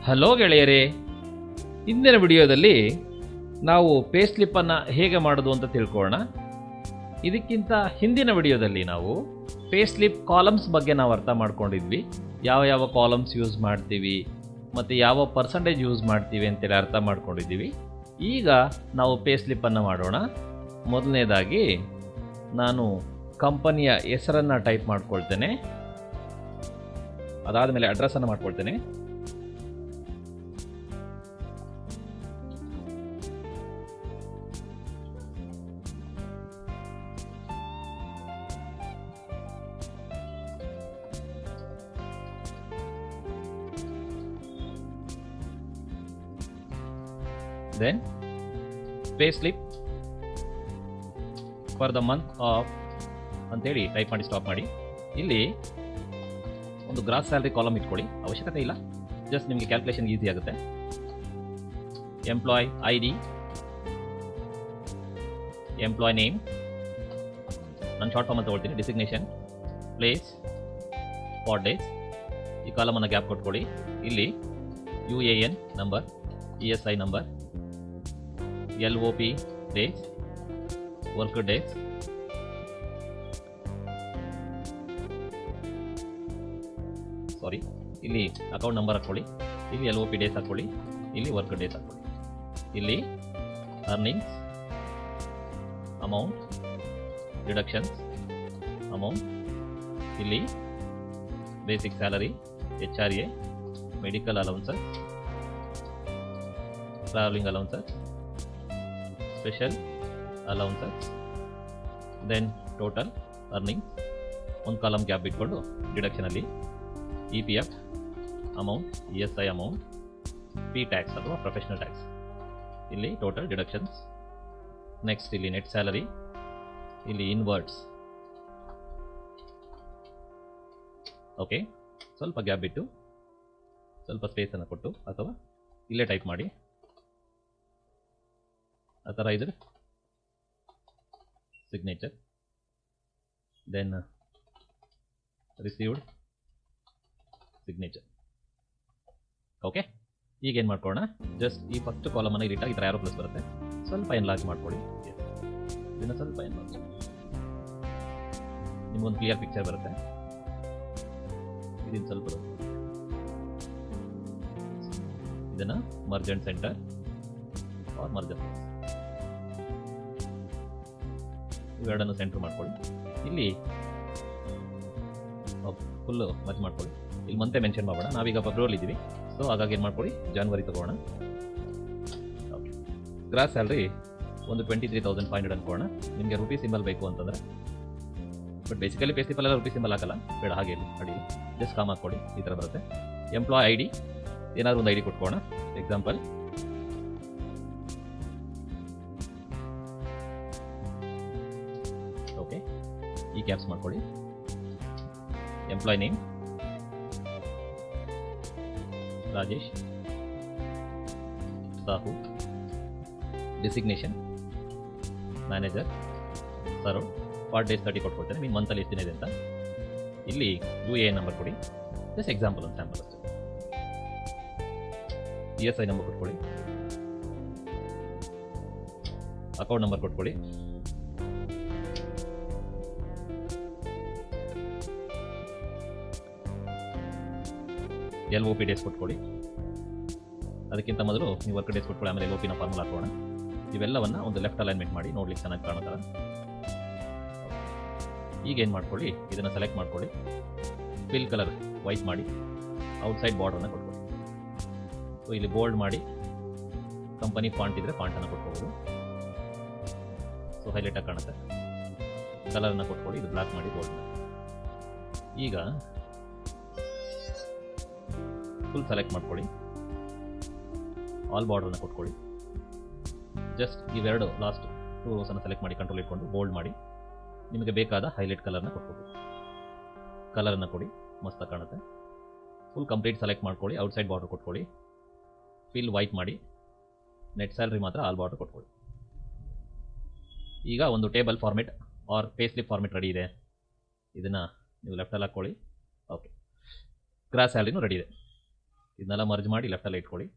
Hello ಗೆಳೆಯರೇ, ಇಂದಿನ ವಿಡಿಯೋದಲ್ಲಿ ನಾವು ಪೇ ಸ್ಲಿಪ್ಪನ್ನು ಹೇಗೆ ಮಾಡೋದು ಅಂತ ತಿಳ್ಕೊಳ್ಳೋಣ. ಇದಕ್ಕಿಂತ ಹಿಂದಿನ ವಿಡಿಯೋದಲ್ಲಿ ನಾವು ಪೇ ಸ್ಲಿಪ್ ಕಾಲಮ್ಸ್ ಬಗ್ಗೆ ನಾವು ಅರ್ಥ ಮಾಡ್ಕೊಂಡಿದ್ವಿ. ಯಾವ ಯಾವ ಕಾಲಮ್ಸ್ ಯೂಸ್ ಮಾಡ್ತೀವಿ ಮತ್ತು ಯಾವ ಪರ್ಸೆಂಟೇಜ್ ಯೂಸ್ ಮಾಡ್ತೀವಿ ಅಂತೇಳಿ ಅರ್ಥ ಮಾಡ್ಕೊಂಡಿದ್ದೀವಿ. ಈಗ ನಾವು ಪೇ ಸ್ಲಿಪ್ಪನ್ನು ಮಾಡೋಣ. ಮೊದಲನೇದಾಗಿ ನಾನು ಕಂಪನಿಯ ಹೆಸರನ್ನು ಟೈಪ್ ಮಾಡ್ಕೊಳ್ತೇನೆ. ಅದಾದ ಮೇಲೆ ಅಡ್ರೆಸ್ಸನ್ನು ಮಾಡ್ಕೊಳ್ತೇನೆ. Then pay slip for the month of ಅಂತೇಳಿ ಟೈಪ್ ಮಾಡಿ ಸ್ಟಾಪ್ ಮಾಡಿ. ಇಲ್ಲಿ ಒಂದು ಗ್ರಾಸ್ ಸ್ಯಾಲರಿ ಕಾಲಮ್ ಇಟ್ಕೊಳ್ಳಿ, ಅವಶ್ಯಕತೆ ಇಲ್ಲ, ಜಸ್ಟ್ ನಿಮಗೆ ಕ್ಯಾಲ್ಕುಲೇಷನ್ ಈಸಿ ಆಗುತ್ತೆ. Employee I D, employee name, ನಾನು ಶಾರ್ಟ್ ಫಾರ್ಮ್ ಅಂತ ತಗೊಳ್ತೀನಿ, ಡಿಸಿಗ್ನೇಷನ್, ಪ್ಲೇಸ್, ಸ್ಪಾಟ್ ಡೇಸ್. ಈ ಕಾಲಮನ್ನು ಗ್ಯಾಪ್ ಕೊಟ್ಕೊಳ್ಳಿ. ಇಲ್ಲಿ UAN number, ESI number, LOP days, work days, sorry ಇಲ್ಲಿ ಅಕೌಂಟ್ ನಂಬರ್ ಹಾಕ್ಕೊಳ್ಳಿ, ಇಲ್ಲಿ LOP ಡೇಸ್ ಹಾಕ್ಕೊಳ್ಳಿ, ಇಲ್ಲಿ ವರ್ಕ್ ಡೇಸ್ ಹಾಕ್ಕೊಳ್ಳಿ, ಇಲ್ಲಿ ಅರ್ನಿಂಗ್ಸ್, ಅಮೌಂಟ್, ಡಿಡಕ್ಷನ್ಸ್, ಅಮೌಂಟ್, ಇಲ್ಲಿ basic salary, HRA, medical allowances, travelling allowances, special allowances, then total earnings. ಒಂದು column gap ಬಿಟ್ಕೊಂಡು ಡಿಡಕ್ಷನಲ್ಲಿ EPF amount, ESI amount, P tax ಅಥವಾ ಪ್ರೊಫೆಷನಲ್ ಟ್ಯಾಕ್ಸ್, ಇಲ್ಲಿ ಟೋಟಲ್ ಡಿಡಕ್ಷನ್ಸ್. ನೆಕ್ಸ್ಟ್ ಇಲ್ಲಿ net salary, ಇಲ್ಲಿ in words. Okay, ಸ್ವಲ್ಪ gap ಬಿಟ್ಟು ಸ್ವಲ್ಪ ಸ್ಪೇಸನ್ನು ಕೊಟ್ಟು ಅಥವಾ ಇಲ್ಲೇ ಟೈಪ್ ಮಾಡಿ ಆ ಥರ ಇದ್ರೆ signature, then received signature. Okay, ಈಗೇನು ಮಾಡ್ಕೊಳ್ಳೋಣ, ಜಸ್ಟ್ ಈ ಫಸ್ಟ್ ಕಾಲಮನ್ನು ಇಟ್ಟಾಗ ಈ ಥರ ಯಾರೋ ಪ್ಲಸ್ ಬರುತ್ತೆ, ಸ್ವಲ್ಪ ಎನ್ಲಾರ್ಜ್ ಮಾಡ್ಕೊಳ್ಳಿ. ಇದನ್ನು ಸ್ವಲ್ಪ ಎನ್ಲಾರ್ಜ್, ನಿಮಗೊಂದು ಕ್ಲಿಯರ್ ಪಿಕ್ಚರ್ ಬರುತ್ತೆ. ಇದನ್ನು ಸ್ವಲ್ಪ ಇದನ್ನು merge and centre or merge and plus ಇವೆರಡನ್ನು ಸೆಂಟರ್ ಮಾಡ್ಕೊಳ್ಳಿ. ಇಲ್ಲಿ ಫುಲ್ಲು ಮರ್ಜ್ ಮಾಡ್ಕೊಳ್ಳಿ. ಇಲ್ಲಿ ಮಂತೆ ಮೆನ್ಷನ್ ಮಾಡೋಣ, ನಾವೀಗ ಫೆಬ್ರವರಿ ಇದ್ದೀವಿ, ಸೊ ಹಾಗಾಗಿ ಏನು ಮಾಡ್ಕೊಳ್ಳಿ, ಜಾನ್ವರಿ ತಗೋಣ. ಓಕೆ, ಗ್ರಾಸ್ ಸ್ಯಾಲ್ರಿ ಒಂದು 23,500 ಅನ್ಕೋಣ. ನಿಮಗೆ ರುಪಿ ಸಿಂಬಲ್ ಬೇಕು ಅಂತಂದರೆ, ಬಟ್ ಬೇಸಿಕಲಿ ಪೇ ಸ್ಲಿಪ್ಪಲ್ಲೆಲ್ಲ ರುಪಿ ಸಿಂಬಲ್ ಹಾಕಲ್ಲ, ಬೇಡ, ಹಾಗೆ ಅಡಿ ಜಸ್ಟ್ ಕಾಮ್ ಹಾಕ್ಕೊಳ್ಳಿ, ಈ ಥರ ಬರುತ್ತೆ. ಎಂಪ್ಲಾಯ್ ಐ ಡಿ, ಏನಾದರೂ ಒಂದು ID ಕೊಟ್ಕೋಣ. ಎಕ್ಸಾಂಪಲ್ ಓಕೆ, ಈ ಕ್ಯಾಪ್ಸ್ ಮಾಡ್ಕೊಳ್ಳಿ. Employee name Rajesh Sahu, designation manager ಸರೋಡ್, ಪಾರ್ಟ್ ಡೇಸ್ 30 ಕೊಟ್ಕೊಳ್ತೇನೆ. ನಿಮ್ಮ ಮಂತಲ್ಲಿ ಎಷ್ಟು ದಿನ ಇದೆ ಅಂತ. ಇಲ್ಲಿ UAN ನಂಬರ್ ಕೊಡಿ, ಜಸ್ಟ್ ಎಕ್ಸಾಂಪಲ್ ಒಂದು ಸ್ಯಾಂಪಲ್ ಅಷ್ಟೇ. ESI ನಂಬರ್ ಕೊಟ್ಕೊಳ್ಳಿ, ಅಕೌಂಟ್ ನಂಬರ್ ಕೊಟ್ಕೊಳ್ಳಿ, LOP ಡೇಸ್ ಕೊಟ್ಕೊಳ್ಳಿ. ಅದಕ್ಕಿಂತ ಮೊದಲು ನೀವು ವರ್ಕ್ ಡೇಸ್ ಕೊಟ್ಕೊಳ್ಳಿ, ಆಮೇಲೆ LOP ನ ಫಾರ್ಮುಲಾ ಹಾಕೋಣ. ಇವೆಲ್ಲವನ್ನು ಒಂದು ಲೆಫ್ಟ್ ಅಲೈನ್ಮೆಂಟ್ ಮಾಡಿ ನೋಡ್ಲಿಕ್ಕೆ ಚೆನ್ನಾಗಿ ಕಾಣೋ ಥರ. ಈಗೇನು ಮಾಡ್ಕೊಳ್ಳಿ, ಇದನ್ನು ಸೆಲೆಕ್ಟ್ ಮಾಡ್ಕೊಳ್ಳಿ, ಫಿಲ್ ಕಲರ್ ವೈಟ್ ಮಾಡಿ, ಔಟ್ಸೈಡ್ ಬಾರ್ಡರನ್ನು ಕೊಟ್ಕೊಳ್ಳಿ. ಸೊ ಇಲ್ಲಿ ಬೋಲ್ಡ್ ಮಾಡಿ, ಕಂಪನಿ ಫಾಂಟ್ ಇದ್ದರೆ ಫಾಂಟನ್ನು ಕೊಟ್ಕೋಬೋದು, ಸೊ ಹೈಲೈಟಾಗಿ ಕಾಣುತ್ತೆ. ಕಲರನ್ನು ಕೊಟ್ಕೊಳ್ಳಿ, ಇದು ಬ್ಲಾಕ್ ಮಾಡಿ ಬೋಲ್ಡ್ ಮಾಡಿ. ಈಗ ಫುಲ್ ಸೆಲೆಕ್ಟ್ ಮಾಡ್ಕೊಳ್ಳಿ, ಆಲ್ ಬಾರ್ಡರನ್ನು ಕೊಟ್ಕೊಳ್ಳಿ. ಜಸ್ಟ್ ಇವೆರಡು ಲಾಸ್ಟ್ 2 ರೋಸನ್ನು ಸೆಲೆಕ್ಟ್ ಮಾಡಿ ಕಂಟ್ರೋಲ್ ಇಟ್ಕೊಂಡು ಬೋಲ್ಡ್ ಮಾಡಿ, ನಿಮಗೆ ಬೇಕಾದ ಹೈಲೈಟ್ ಕಲರ್ನ ಕೊಟ್ಕೋಬೋದು. ಕಲರನ್ನು ಕೊಡಿ, ಮಸ್ತಾಗಿ ಕಾಣುತ್ತೆ. ಫುಲ್ ಕಂಪ್ಲೀಟ್ ಸೆಲೆಕ್ಟ್ ಮಾಡ್ಕೊಳ್ಳಿ, ಔಟ್ಸೈಡ್ ಬಾರ್ಡರ್ ಕೊಟ್ಕೊಳ್ಳಿ, ಫಿಲ್ ವೈಟ್ ಮಾಡಿ, ನೆಟ್ ಸ್ಯಾಲ್ರಿ ಮಾತ್ರ ಆಲ್ ಬಾರ್ಡರ್ ಕೊಟ್ಕೊಳ್ಳಿ. ಈಗ ಒಂದು table format or payslip format ready ಇದೆ. ಇದನ್ನು ನೀವು ಲೆಫ್ಟಲ್ಲಿ ಹಾಕ್ಕೊಳ್ಳಿ. ಓಕೆ, ಗ್ರಾಸ್ ಸ್ಯಾಲ್ರಿನೂ ರೆಡಿ ಇದೆ. ಇದನ್ನೆಲ್ಲ ಮರ್ಜ್ ಮಾಡಿ ಲೆಫ್ಟಲ್ಲಿ ಇಟ್ಕೊಳ್ಳಿ.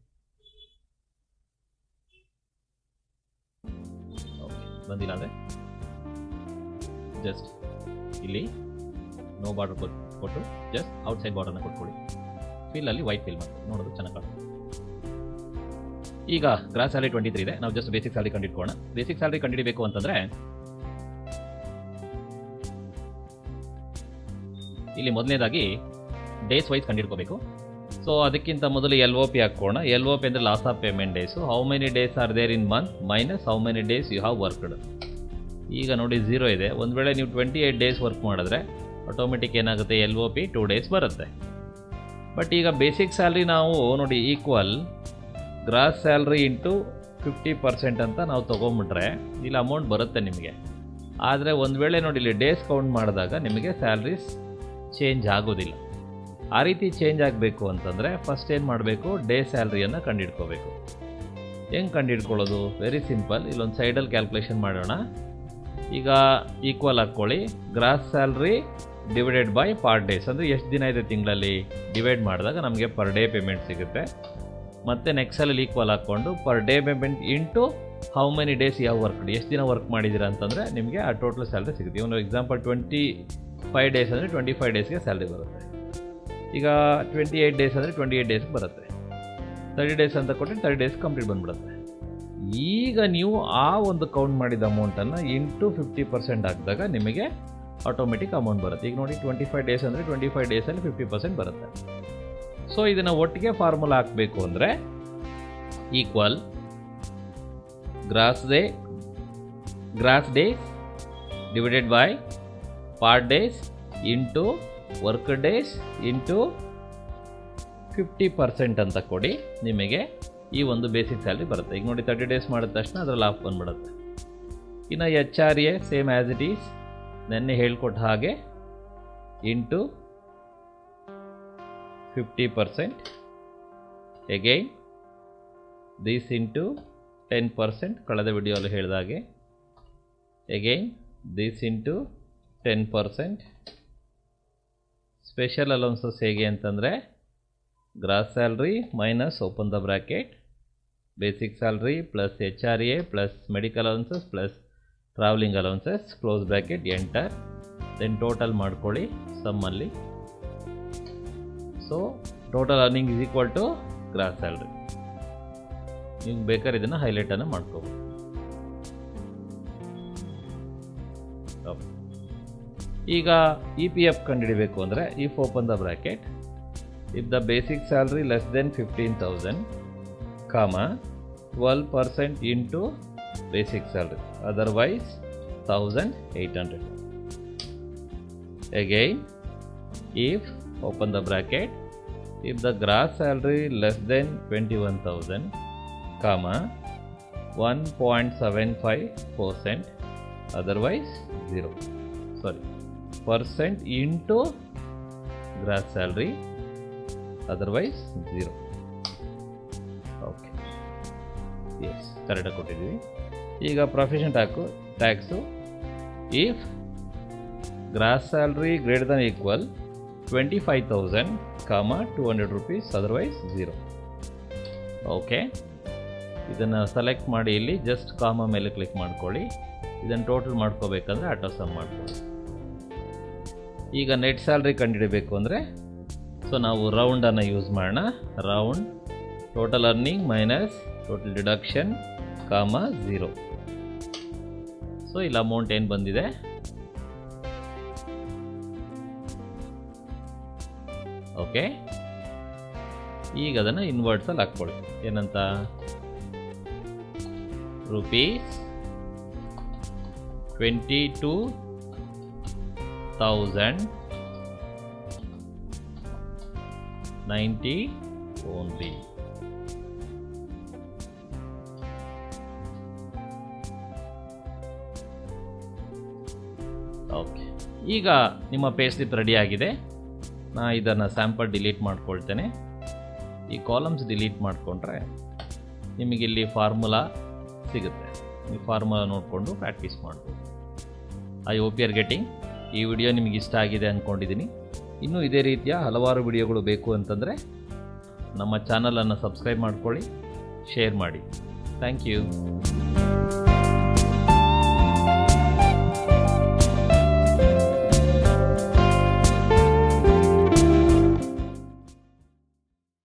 ಓಕೆ, ಬಂದಿಲ್ಲ ಅಂದರೆ ಜಸ್ಟ್ ಇಲ್ಲಿ ನೋ ಬಾರ್ಡರ್ ಕೊಟ್ಟು ಜಸ್ಟ್ ಔಟ್ಸೈಡ್ ಬಾರ್ಡರ್ನ ಕೊಟ್ಕೊಳ್ಳಿ. ಫಿಲ್ಲಲ್ಲಿ ವೈಟ್ ಫಿಲ್ ಮಾಡಿ ನೋಡೋದು ಚೆನ್ನಾಗಿ ಕಾಣುತ್ತೆ. ಈಗ ಗ್ರಾಸ್ ಸ್ಯಾಲರಿ 23 ಇದೆ. ನಾವು ಜಸ್ಟ್ ಬೇಸಿಕ್ ಸ್ಯಾಲರಿ ಕಂಡಿಡ್ಕೋಣ. ಬೇಸಿಕ್ ಸ್ಯಾಲರಿ ಕಂಡುಹಿಡಬೇಕು ಅಂತಂದರೆ ಇಲ್ಲಿ ಮೊದಲನೇದಾಗಿ ಡೇಸ್ ವೈಸ್ ಕಂಡುಹಿಡ್ಕೋಬೇಕು. ಸೊ ಅದಕ್ಕಿಂತ ಮೊದಲು LOP ಹಾಕೋಣ. LOP ಅಂದರೆ loss of payment days. How many days are there in month minus how many days you have worked. ಈಗ ನೋಡಿ 0 ಇದೆ. ಒಂದು ವೇಳೆ ನೀವು 28 ಡೇಸ್ ವರ್ಕ್ ಮಾಡಿದ್ರೆ ಆಟೋಮೆಟಿಕ್ ಏನಾಗುತ್ತೆ, LOP 2 ಡೇಸ್ ಬರುತ್ತೆ. ಬಟ್ ಈಗ ಬೇಸಿಕ್ ಸ್ಯಾಲ್ರಿ ನಾವು ನೋಡಿ ಈಕ್ವಲ್ ಗ್ರಾಸ್ ಸ್ಯಾಲ್ರಿ ಇಂಟು 50% ಅಂತ ನಾವು ತೊಗೊಂಬಿಟ್ರೆ ಇಲ್ಲಿ ಅಮೌಂಟ್ ಬರುತ್ತೆ ನಿಮಗೆ. ಆದರೆ ಒಂದು ವೇಳೆ ನೋಡಿ ಇಲ್ಲಿ ಡೇಸ್ ಕೌಂಟ್ ಮಾಡಿದಾಗ ನಿಮಗೆ ಸ್ಯಾಲ್ರೀಸ್ ಚೇಂಜ್ ಆಗೋದಿಲ್ಲ. ಆ ರೀತಿ ಚೇಂಜ್ ಆಗಬೇಕು ಅಂತಂದರೆ ಫಸ್ಟ್ ಏನು ಮಾಡಬೇಕು, ಡೇ ಸ್ಯಾಲ್ರಿಯನ್ನು ಕಂಡುಹಿಡ್ಕೋಬೇಕು. ಹೆಂಗೆ ಕಂಡುಹಿಡ್ಕೊಳ್ಳೋದು? Very simple. ಇಲ್ಲೊಂದು ಸೈಡಲ್ಲಿ ಕ್ಯಾಲ್ಕುಲೇಷನ್ ಮಾಡೋಣ. ಈಗ ಈಕ್ವಲ್ ಹಾಕ್ಕೊಳ್ಳಿ, ಗ್ರಾಸ್ ಸ್ಯಾಲ್ರಿ ಡಿವೈಡೆಡ್ ಬೈ ಪಾರ್ ಡೇಸ್. ಅಂದರೆ ಎಷ್ಟು ದಿನ ಇದೆ ತಿಂಗಳಲ್ಲಿ ಡಿವೈಡ್ ಮಾಡಿದಾಗ ನಮಗೆ ಪರ್ ಡೇ ಪೇಮೆಂಟ್ ಸಿಗುತ್ತೆ. ಮತ್ತು ನೆಕ್ಸ್ಟಲ್ಲಿ ಈಕ್ವಲ್ ಹಾಕ್ಕೊಂಡು per day payment into how many days ಯಾವ ವರ್ಕ್, ಎಷ್ಟು ದಿನ ವರ್ಕ್ ಮಾಡಿದ್ದೀರಾ ಅಂತಂದರೆ ನಿಮಗೆ ಆ ಟೋಟಲ್ ಸ್ಯಾಲ್ರಿ ಸಿಗುತ್ತೆ. ಇವನು ಎಕ್ಸಾಂಪಲ್ 25 ಡೇಸ್ ಅಂದರೆ 25 ಡೇಸ್ಗೆ ಸ್ಯಾಲ್ರಿ ಬರುತ್ತೆ. ಈಗ 28 ಡೇಸ್ ಅಂದರೆ 28 ಡೇಸ್ಗೆ ಬರುತ್ತೆ. 30 ಡೇಸ್ ಅಂತ ಕೊಟ್ಟರೆ 30 ಡೇಸ್ ಕಂಪ್ಲೀಟ್ ಬಂದುಬಿಡುತ್ತೆ. ಈಗ ನೀವು ಆ ಒಂದು ಕೌಂಟ್ ಮಾಡಿದ ಅಮೌಂಟನ್ನು ಇಂಟು 50% ಹಾಕಿದಾಗ ನಿಮಗೆ ಆಟೋಮೆಟಿಕ್ ಅಮೌಂಟ್ ಬರುತ್ತೆ. ಈಗ ನೋಡಿ 25 ಡೇಸ್ ಅಂದರೆ 25 ಡೇಸಲ್ಲಿ 50% ಬರುತ್ತೆ. ಸೊ ಇದನ್ನು ಒಟ್ಟಿಗೆ ಫಾರ್ಮುಲಾ ಹಾಕಬೇಕು ಅಂದರೆ equal gross days divided by part days into work days into 50% ಅಂತ ಕೊಡಿ. ನಿಮಗೆ ಈ ಒಂದು ಬೇಸಿಕ್ ಸ್ಯಾಲ್ರಿ ಬರುತ್ತೆ. ಈಗ ನೋಡಿ 30 ಡೇಸ್ ಮಾಡಿದ ತಕ್ಷಣ ಅದರಲ್ಲಿ ಆಫ್ ಬಂದುಬಿಡುತ್ತೆ. ಇನ್ನು HRA same as it is ನೆನ್ನೆ ಹೇಳ್ಕೊಟ್ಟ ಹಾಗೆ ಇಂಟು 50%, ಅಗೈನ್ ದಿಸ್ ಇಂಟು 10%, ಕಳೆದ ವಿಡಿಯೋಲ್ಲಿ ಹೇಳಿದಾಗೆ again this into 10%. Special allowances ಹೇಗೆ ಅಂತಂದರೆ gross salary minus open the bracket basic salary plus HRA plus medical allowances plus travelling allowances close bracket enter, then total ಮಾಡ್ಕೊಳ್ಳಿ ಸಮ್ಮಲ್ಲಿ. So total earning is equal to gross salary. ನೀವು ಬೇಕಾದ್ರೆ ಇದನ್ನು ಹೈಲೈಟನ್ನು ಮಾಡ್ಕೋಬೋದು. ಈಗ EPF ಕಂಡುಹಿಡಬೇಕು ಅಂದರೆ if open the bracket if the basic salary less then 15,000 12% into basic salary otherwise 1,800. Again if open the bracket if the gross salary less than 21,000 1.75% otherwise 0 percent into gross salary otherwise 0. Okay, yes ಕರೆಕ್ಟಾಗಿ ಕೊಟ್ಟಿದ್ದೀವಿ. ಈಗ profession tax if gross salary greater than equal 25,000, 200 rupees otherwise 0. Okay, ಇದನ್ನು select ಮಾಡಿ ಇಲ್ಲಿ just ಕಾಮ ಮೇಲೆ click ಮಾಡ್ಕೊಳ್ಳಿ. ಇದನ್ನು ಟೋಟಲ್ ಮಾಡ್ಕೋಬೇಕಂದ್ರೆ ಆಟೋ ಸಮ್ ಮಾಡ್ಕೊಳ್ಳಿ. ಈಗ ನೆಟ್ ಸ್ಯಾಲ್ರಿ ಕಂಡುಹಿಡಬೇಕು ಅಂದರೆ ಸೊ ನಾವು ರೌಂಡನ್ನು ಯೂಸ್ ಮಾಡೋಣ. Round total earning minus total deduction 0. So ಇಲ್ಲಿ ಅಮೌಂಟ್ ಏನು ಬಂದಿದೆ, ಓಕೆ. ಈಗ ಅದನ್ನು ಇನ್ವರ್ಟ್ಸಲ್ಲಿ ಹಾಕ್ಕೊಳ್ಳಿ. ಏನಂತ, ರೂಪೀಸ್ 22,090 ಓನ್ಲಿ. ಓಕೆ, ಈಗ ನಿಮ್ಮ ಪೇ ಸ್ಲಿಪ್ ರೆಡಿ ಆಗಿದೆ. ನಾನು ಇದನ್ನು ಸ್ಯಾಂಪಲ್ ಡಿಲೀಟ್ ಮಾಡ್ಕೊಳ್ತೇನೆ. ಈ ಕಾಲಮ್ಸ್ ಡಿಲೀಟ್ ಮಾಡಿಕೊಂಡ್ರೆ ನಿಮಗಿಲ್ಲಿ ಫಾರ್ಮುಲಾ ಸಿಗುತ್ತೆ. ಈ ಫಾರ್ಮುಲಾ ನೋಡಿಕೊಂಡು ಪ್ರಾಕ್ಟೀಸ್ ಮಾಡ್ಬೋದು. I hope you are getting. ಈ ವಿಡಿಯೋ ನಿಮಗೆ ಇಷ್ಟ ಆಗಿದೆ ಅಂದ್ಕೊಂಡಿದ್ದೀನಿ. ಇನ್ನೂ ಇದೇ ರೀತಿಯ ಹಲವಾರು ವಿಡಿಯೋಗಳು ಬೇಕು ಅಂತಂದರೆ ನಮ್ಮ ಚಾನಲನ್ನು ಸಬ್ಸ್ಕ್ರೈಬ್ ಮಾಡ್ಕೊಳ್ಳಿ, ಶೇರ್ ಮಾಡಿ. Thank you.